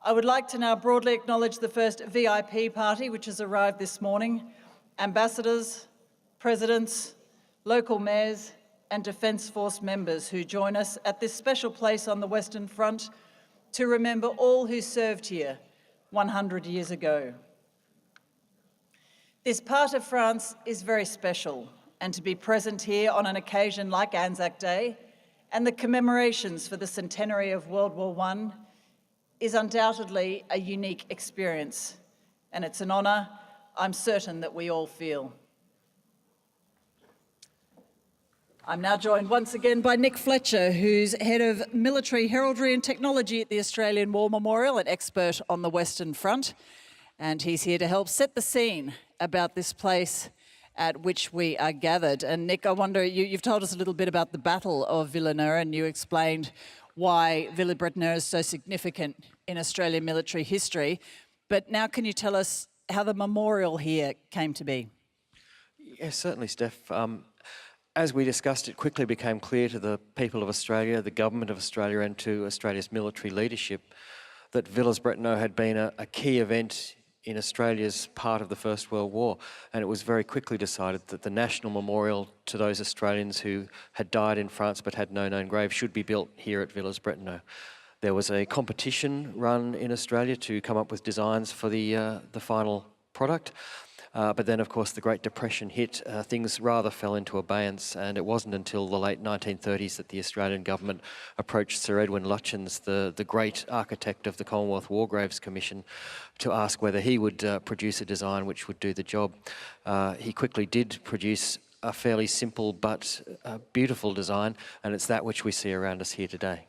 I would like to now broadly acknowledge the first VIP party which has arrived this morning, ambassadors, presidents, local mayors and Defence Force members who join us at this special place on the Western Front to remember all who served here 100 years ago. This part of France is very special, and to be present here on an occasion like Anzac Day and the commemorations for the centenary of World War I is undoubtedly a unique experience, and it's an honour I'm certain that we all feel. I'm now joined once again by Nick Fletcher, who's Head of Military Heraldry and Technology at the Australian War Memorial, an expert on the Western Front. And he's here to help set the scene about this place at which we are gathered. And Nick, I wonder, you've told us a little bit about the Battle of Villers-Bretonneux, and you explained why Villers-Bretonneux is so significant in Australian military history. But now can you tell us how the memorial here came to be? Yes, certainly, Steph. As we discussed, it quickly became clear to the people of Australia, the government of Australia, and to Australia's military leadership that Villers-Bretonneux had been a key event in Australia's part of the First World War, and it was very quickly decided that the national memorial to those Australians who had died in France but had no known grave should be built here at Villers-Bretonneux. There was a competition run in Australia to come up with designs for the final product. But then, of course, the Great Depression hit, things rather fell into abeyance, and it wasn't until the late 1930s that the Australian government approached Sir Edwin Lutyens, the great architect of the Commonwealth War Graves Commission, to ask whether he would produce a design which would do the job. He quickly did produce a fairly simple but beautiful design, and it's that which we see around us here today.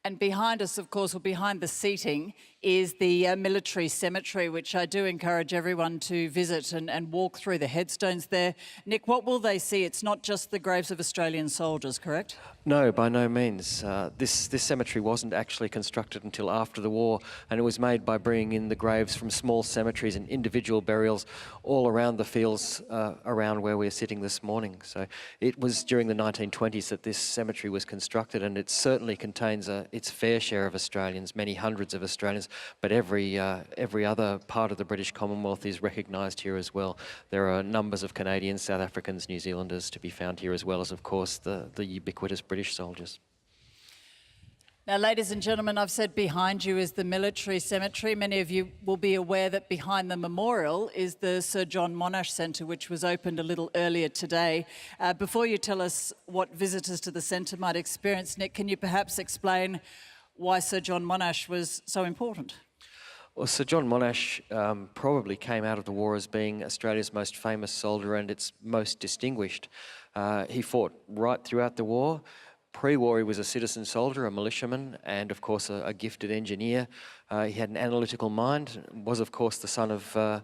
And behind us, of course, or behind the seating, is the military cemetery, which I do encourage everyone to visit and walk through the headstones there. Nick, what will they see? It's not just the graves of Australian soldiers, correct? No, by no means. This cemetery wasn't actually constructed until after the war, and it was made by bringing in the graves from small cemeteries and individual burials all around the fields around where we're sitting this morning. So it was during the 1920s that this cemetery was constructed, and it certainly contains its fair share of Australians, many hundreds of Australians, but every other part of the British Commonwealth is recognised here as well. There are numbers of Canadians, South Africans, New Zealanders to be found here, as well as, of course, the ubiquitous British soldiers. Now, ladies and gentlemen, I've said behind you is the military cemetery. Many of you will be aware that behind the memorial is the Sir John Monash Centre, which was opened a little earlier today. Before you tell us what visitors to the centre might experience, Nick, can you perhaps explain why Sir John Monash was so important? Well, Sir John Monash probably came out of the war as being Australia's most famous soldier and its most distinguished. He fought right throughout the war. Pre-war, he was a citizen soldier, a militiaman, and of course a gifted engineer. He had an analytical mind, was of course the son of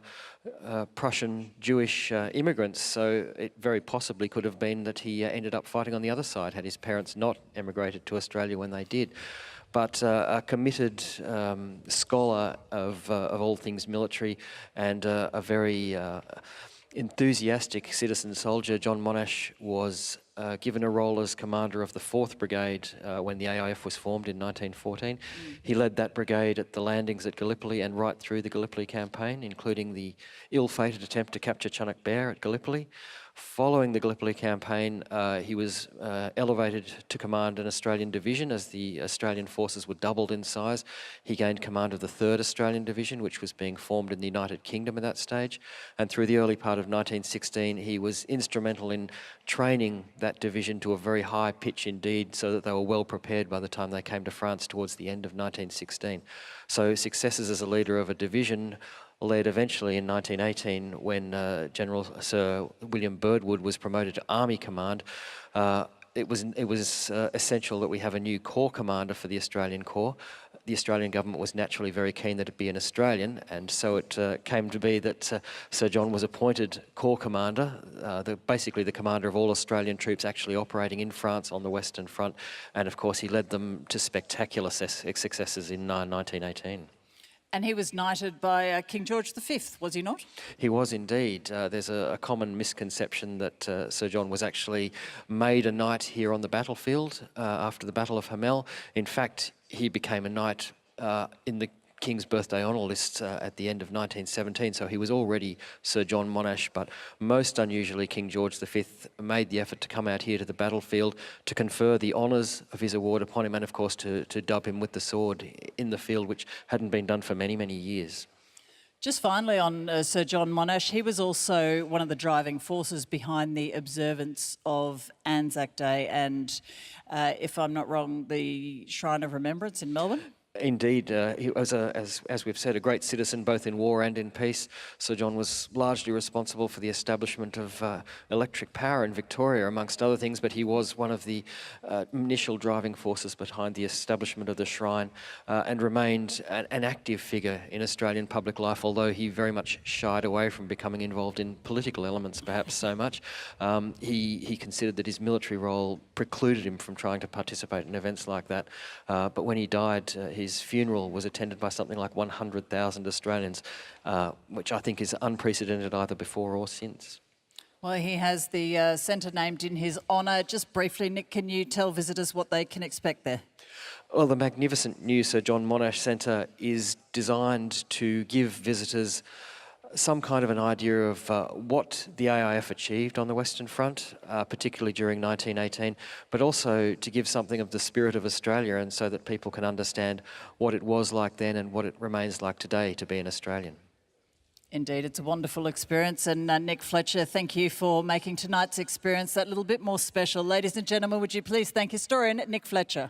Prussian Jewish immigrants, so it very possibly could have been that he ended up fighting on the other side had his parents not emigrated to Australia when they did. But a committed scholar of all things military and a very enthusiastic citizen soldier, John Monash was given a role as commander of the 4th Brigade when the AIF was formed in 1914. He led that brigade at the landings at Gallipoli and right through the Gallipoli campaign, including the ill-fated attempt to capture Chunuk Bair at Gallipoli. Following the Gallipoli campaign, he was elevated to command an Australian division as the Australian forces were doubled in size. He gained command of the 3rd Australian Division, which was being formed in the United Kingdom at that stage. And through the early part of 1916, he was instrumental in training that division to a very high pitch indeed, so that they were well prepared by the time they came to France towards the end of 1916. So successes as a leader of a division led eventually in 1918 when General Sir William Birdwood was promoted to Army Command. It was essential that we have a new Corps Commander for the Australian Corps. The Australian government was naturally very keen that it be an Australian, and so it came to be that Sir John was appointed Corps Commander, basically the commander of all Australian troops actually operating in France on the Western Front, and of course he led them to spectacular successes in 1918. And he was knighted by King George V, was he not? He was indeed. There's a common misconception that Sir John was actually made a knight here on the battlefield after the Battle of Hamel. In fact, he became a knight in the King's Birthday Honour List at the end of 1917, so he was already Sir John Monash, but most unusually King George V made the effort to come out here to the battlefield to confer the honours of his award upon him and of course to dub him with the sword in the field, which hadn't been done for many, many years. Just finally on Sir John Monash, he was also one of the driving forces behind the observance of Anzac Day and, if I'm not wrong, the Shrine of Remembrance in Melbourne. Indeed, he was, as we've said, a great citizen both in war and in peace. Sir John was largely responsible for the establishment of electric power in Victoria, amongst other things, but he was one of the initial driving forces behind the establishment of the shrine and remained an active figure in Australian public life, although he very much shied away from becoming involved in political elements, perhaps so much. He considered that his military role precluded him from trying to participate in events like that. But when he died, his funeral was attended by something like 100,000 Australians, which I think is unprecedented either before or since. Well, he has the centre named in his honour. Just briefly, Nick, can you tell visitors what they can expect there? Well, the magnificent new Sir John Monash Centre is designed to give visitors some kind of an idea of what the AIF achieved on the Western Front, particularly during 1918, but also to give something of the spirit of Australia, and so that people can understand what it was like then and what it remains like today to be an Australian. Indeed, it's a wonderful experience. And Nick Fletcher, thank you for making tonight's experience that little bit more special. Ladies and gentlemen, would you please thank historian Nick Fletcher.